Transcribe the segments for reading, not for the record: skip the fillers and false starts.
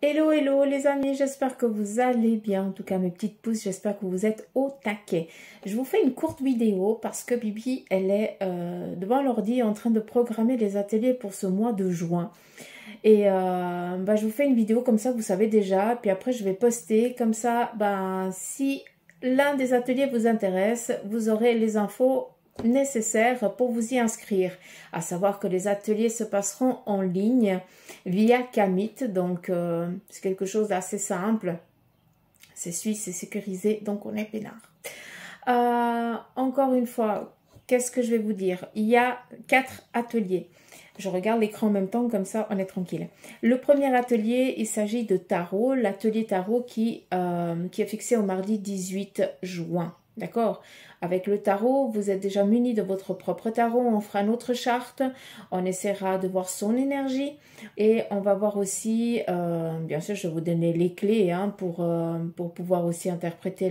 Hello, hello les amis, j'espère que vous allez bien. En tout cas, mes petites pouces, j'espère que vous êtes au taquet. Je vous fais une courte vidéo parce que Bibi, elle est devant l'ordi en train de programmer les ateliers pour ce mois de juin. Et je vous fais une vidéo comme ça, vous savez déjà. Puis après, je vais poster comme ça. Si l'un des ateliers vous intéresse, vous aurez les infos nécessaires pour vous y inscrire. À savoir que les ateliers se passeront en ligne via Kamit. Donc, c'est quelque chose d'assez simple. C'est suisse, c'est sécurisé, donc on est peinard. Encore une fois, qu'est-ce que je vais vous dire? Il y a 4 ateliers. Je regarde l'écran en même temps, comme ça on est tranquille. Le premier atelier, il s'agit de tarot, l'atelier tarot qui est fixé au mardi 18 juin. D'accord? Avec le tarot, vous êtes déjà muni de votre propre tarot. On fera notre charte. On essaiera de voir son énergie. Et on va voir aussi, bien sûr, je vais vous donner les clés pour pouvoir aussi interpréter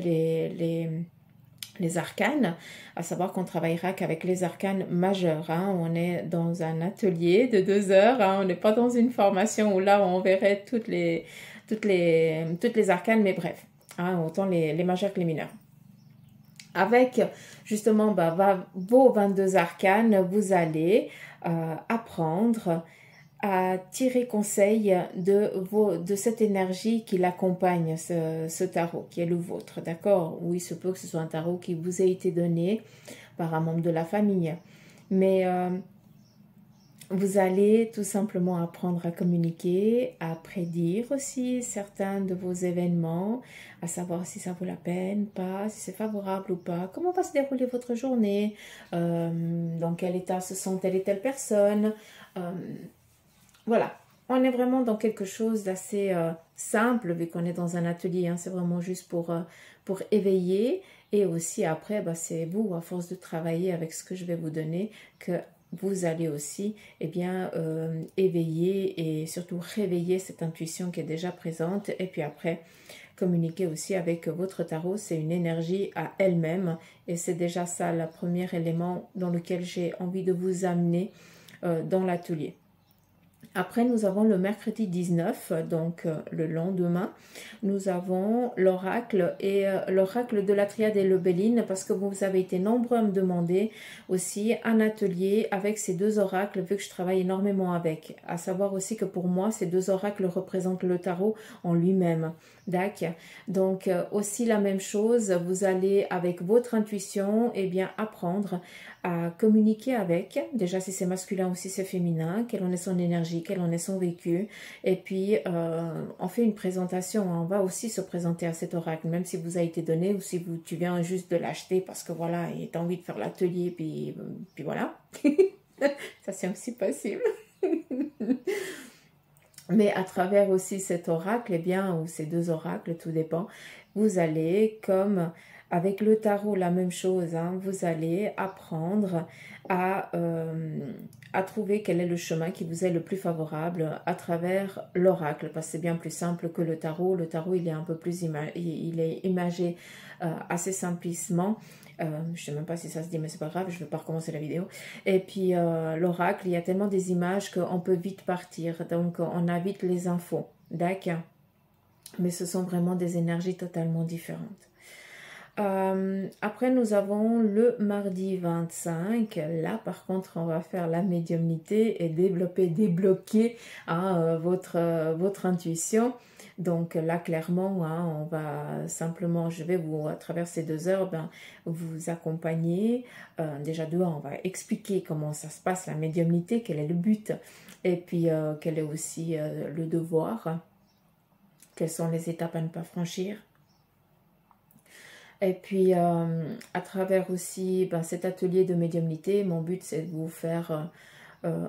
les arcanes, à savoir qu'on travaillera qu'avec les arcanes majeurs. On est dans un atelier de 2 heures, on n'est pas dans une formation où là on verrait toutes les arcanes, mais bref, autant les majeurs que les mineurs. Avec justement vos 22 arcanes, vous allez apprendre à tirer conseil de cette énergie qui l'accompagne, ce tarot, qui est le vôtre, d'accord? Oui, il se peut que ce soit un tarot qui vous ait été donné par un membre de la famille. Mais vous allez tout simplement apprendre à communiquer, à prédire aussi certains de vos événements, à savoir si ça vaut la peine, pas, si c'est favorable ou pas, comment va se dérouler votre journée, dans quel état se sent telle et telle personne. Voilà, on est vraiment dans quelque chose d'assez simple vu qu'on est dans un atelier. C'est vraiment juste pour éveiller. Et aussi après, c'est vous, à force de travailler avec ce que je vais vous donner, que vous allez aussi éveiller et surtout réveiller cette intuition qui est déjà présente. Et puis après, communiquer aussi avec votre tarot. C'est une énergie à elle-même. Et c'est déjà ça, le premier élément dans lequel j'ai envie de vous amener dans l'atelier. Après, nous avons le mercredi 19, donc le lendemain, nous avons l'oracle et l'oracle de la triade et le Béline, parce que vous avez été nombreux à me demander aussi un atelier avec ces 2 oracles, vu que je travaille énormément avec. À savoir aussi que pour moi, ces 2 oracles représentent le tarot en lui-même. D'accord. Donc, aussi la même chose, vous allez avec votre intuition, apprendre à communiquer avec, déjà si c'est masculin ou si c'est féminin, quelle en est son énergie, quel en est son vécu, et puis on fait une présentation, on va aussi se présenter à cet oracle, même si vous a été donné ou si tu viens juste de l'acheter parce que voilà, et tu as envie de faire l'atelier, puis voilà, ça c'est aussi possible. Mais à travers aussi cet oracle, ou ces 2 oracles, tout dépend, vous allez, comme avec le tarot, la même chose, vous allez apprendre à trouver quel est le chemin qui vous est le plus favorable à travers l'oracle, parce que c'est bien plus simple que le tarot. Le tarot, il est un peu plus il est imagé assez simplement. Je ne sais même pas si ça se dit, mais c'est pas grave, je ne vais pas recommencer la vidéo. Et puis l'oracle, il y a tellement des images qu'on peut vite partir, donc on a vite les infos, d'accord? Mais ce sont vraiment des énergies totalement différentes. Après, nous avons le mardi 25. Là, par contre, on va faire la médiumnité et débloquer votre intuition. Donc là, clairement, on va simplement, je vais vous, à travers ces 2 heures, vous accompagner. Déjà, on va expliquer comment ça se passe, la médiumnité, quel est le but, et puis quel est aussi le devoir, quelles sont les étapes à ne pas franchir. Et puis, à travers aussi cet atelier de médiumnité, mon but, c'est de vous faire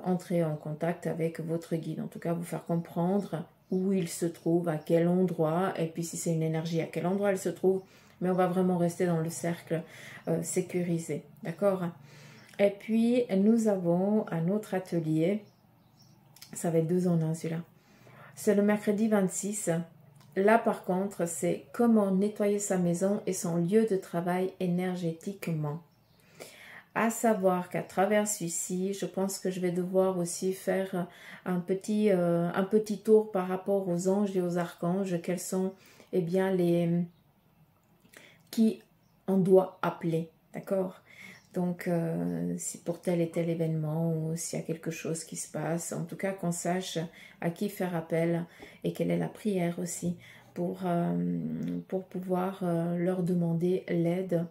entrer en contact avec votre guide. En tout cas, vous faire comprendre où il se trouve, à quel endroit, et puis si c'est une énergie, à quel endroit elle se trouve. Mais on va vraiment rester dans le cercle sécurisé. D'accord? Et puis, nous avons un autre atelier. Ça va être 2 en 1, celui-là. C'est le mercredi 26. Là, par contre, c'est comment nettoyer sa maison et son lieu de travail énergétiquement. À savoir qu'à travers celui-ci, je pense que je vais devoir aussi faire un petit tour par rapport aux anges et aux archanges. Quels sont, eh bien, qui on doit appeler, d'accord? Donc, si pour tel et tel événement ou s'il y a quelque chose qui se passe, en tout cas qu'on sache à qui faire appel et quelle est la prière aussi pour pouvoir leur demander l'aide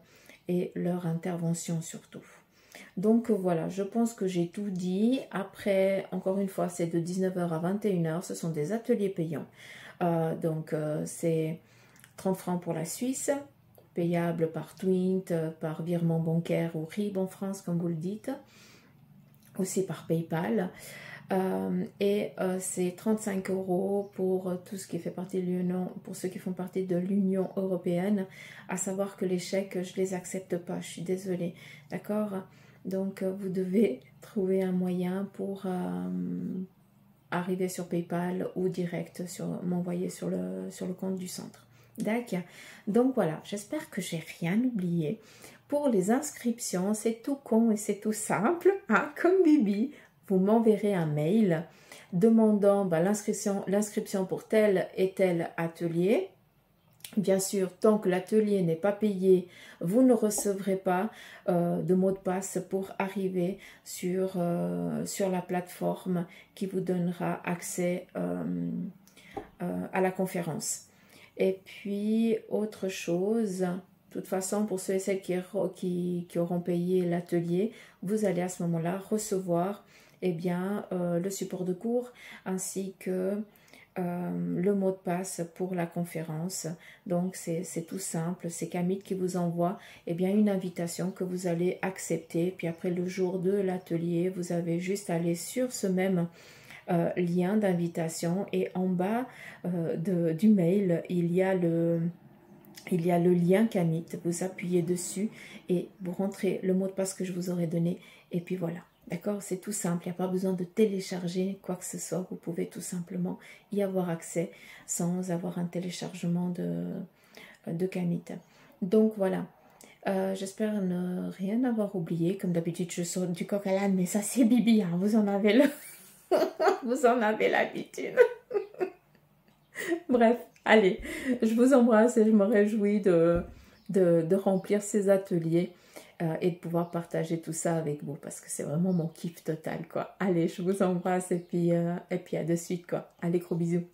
et leur intervention surtout. Donc voilà, je pense que j'ai tout dit. Après, encore une fois, c'est de 19h à 21h. Ce sont des ateliers payants. C'est 30 francs pour la Suisse, payable par Twint, par virement bancaire ou RIB en France, comme vous le dites, aussi par PayPal. C'est 35 € pour tout ce qui fait partie de l'Union, pour ceux qui font partie de l'Union européenne, à savoir que les chèques, je les accepte pas, je suis désolée, d'accord? Donc vous devez trouver un moyen pour arriver sur PayPal ou direct m'envoyer sur le compte du centre. D'accord. Donc voilà, j'espère que j'ai rien oublié. Pour les inscriptions, c'est tout con et c'est tout simple, hein, comme Bibi. Vous m'enverrez un mail demandant l'inscription pour tel et tel atelier. Bien sûr, tant que l'atelier n'est pas payé, vous ne recevrez pas de mot de passe pour arriver sur la plateforme qui vous donnera accès à la conférence. Et puis, autre chose, de toute façon, pour ceux et celles qui auront payé l'atelier, vous allez à ce moment-là recevoir le support de cours ainsi que le mot de passe pour la conférence. Donc, c'est tout simple. C'est Camille qui vous envoie une invitation que vous allez accepter. Puis après, le jour de l'atelier, vous avez juste à aller sur ce même lien d'invitation et en bas du mail il y a le lien Camille, vous appuyez dessus et vous rentrez le mot de passe que je vous aurais donné et puis voilà, d'accord, c'est tout simple, il n'y a pas besoin de télécharger quoi que ce soit, vous pouvez tout simplement y avoir accès sans avoir un téléchargement de Camille. Donc voilà, j'espère ne rien avoir oublié. Comme d'habitude je saute du coq à l'âne, mais ça c'est Bibi, hein, vous en avez vous en avez l'habitude. Bref, allez, je vous embrasse et je me réjouis de remplir ces ateliers et de pouvoir partager tout ça avec vous parce que c'est vraiment mon kiff total, quoi. Allez, je vous embrasse et puis à de suite, quoi. Allez, gros bisous.